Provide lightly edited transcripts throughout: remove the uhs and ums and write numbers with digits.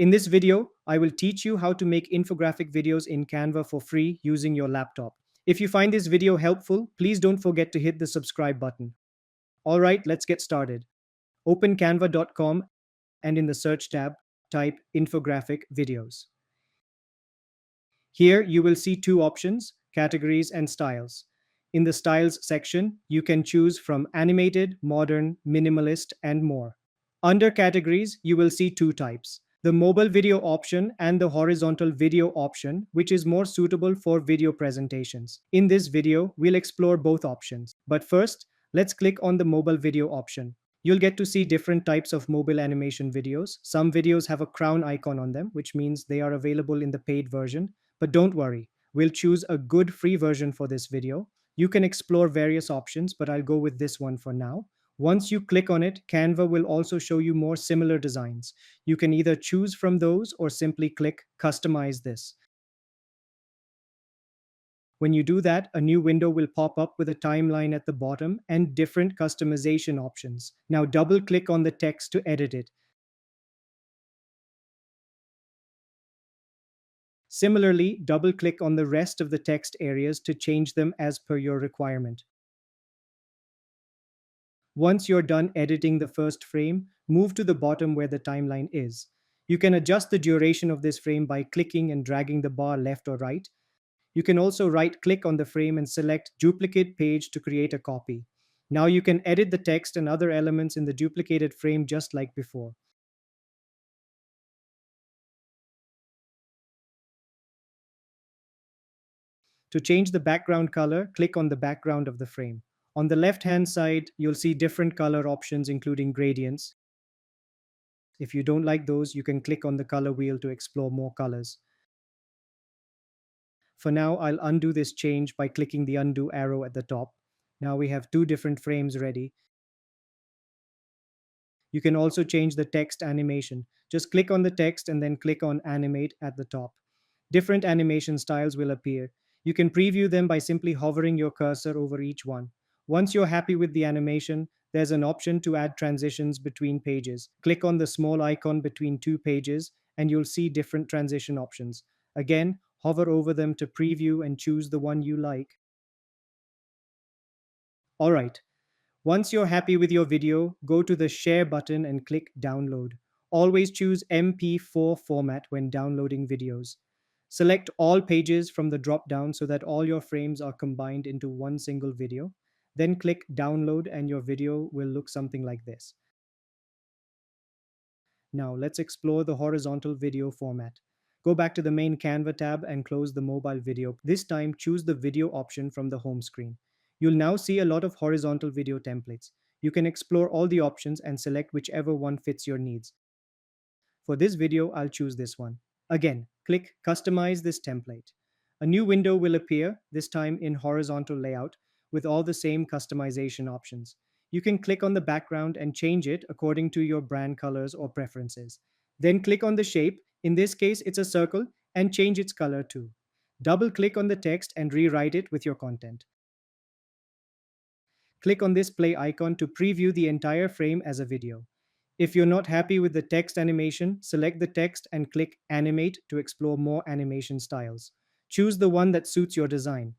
In this video, I will teach you how to make infographic videos in Canva for free using your laptop. If you find this video helpful, please don't forget to hit the subscribe button. Alright, let's get started. Open canva.com and in the search tab, type infographic videos. Here you will see two options, categories and styles. In the styles section, you can choose from animated, modern, minimalist, and more. Under categories, you will see two types, the mobile video option and the horizontal video option, which is more suitable for video presentations. In this video, we'll explore both options. But first, let's click on the mobile video option. You'll get to see different types of mobile animation videos. Some videos have a crown icon on them, which means they are available in the paid version. But don't worry, we'll choose a good free version for this video. You can explore various options, but I'll go with this one for now. Once you click on it, Canva will also show you more similar designs. You can either choose from those or simply click Customize this. When you do that, a new window will pop up with a timeline at the bottom and different customization options. Now double-click on the text to edit it. Similarly, double-click on the rest of the text areas to change them as per your requirement. Once you're done editing the first frame, move to the bottom where the timeline is. You can adjust the duration of this frame by clicking and dragging the bar left or right. You can also right-click on the frame and select Duplicate Page to create a copy. Now you can edit the text and other elements in the duplicated frame just like before. To change the background color, click on the background of the frame. On the left-hand side, you'll see different color options including gradients. If you don't like those, you can click on the color wheel to explore more colors. For now, I'll undo this change by clicking the undo arrow at the top. Now we have two different frames ready. You can also change the text animation. Just click on the text and then click on Animate at the top. Different animation styles will appear. You can preview them by simply hovering your cursor over each one. Once you're happy with the animation, there's an option to add transitions between pages. Click on the small icon between two pages and you'll see different transition options. Again, hover over them to preview and choose the one you like. Alright, once you're happy with your video, go to the Share button and click Download. Always choose MP4 format when downloading videos. Select all pages from the drop-down so that all your frames are combined into one single video. Then click Download and your video will look something like this. Now let's explore the horizontal video format. Go back to the main Canva tab and close the mobile video. This time choose the video option from the home screen. You'll now see a lot of horizontal video templates. You can explore all the options and select whichever one fits your needs. For this video, I'll choose this one. Again, click Customize this template. A new window will appear, this time in horizontal layout, with all the same customization options. You can click on the background and change it according to your brand colors or preferences. Then click on the shape, in this case it's a circle, and change its color too. Double-click on the text and rewrite it with your content. Click on this play icon to preview the entire frame as a video. If you're not happy with the text animation, select the text and click Animate to explore more animation styles. Choose the one that suits your design.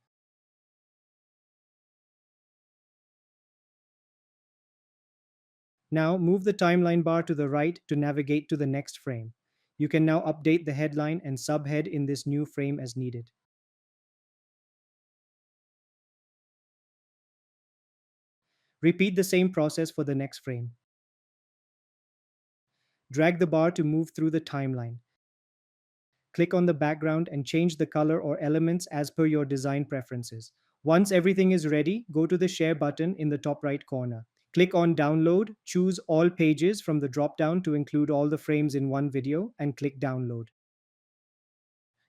Now move the timeline bar to the right to navigate to the next frame. You can now update the headline and subhead in this new frame as needed. Repeat the same process for the next frame. Drag the bar to move through the timeline. Click on the background and change the color or elements as per your design preferences. Once everything is ready, go to the Share button in the top right corner. Click on Download, choose all pages from the drop-down to include all the frames in one video, and click Download.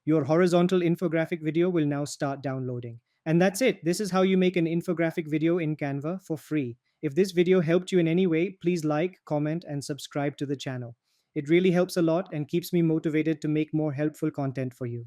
Your horizontal infographic video will now start downloading. And that's it. This is how you make an infographic video in Canva for free. If this video helped you in any way, please like, comment, and subscribe to the channel. It really helps a lot and keeps me motivated to make more helpful content for you.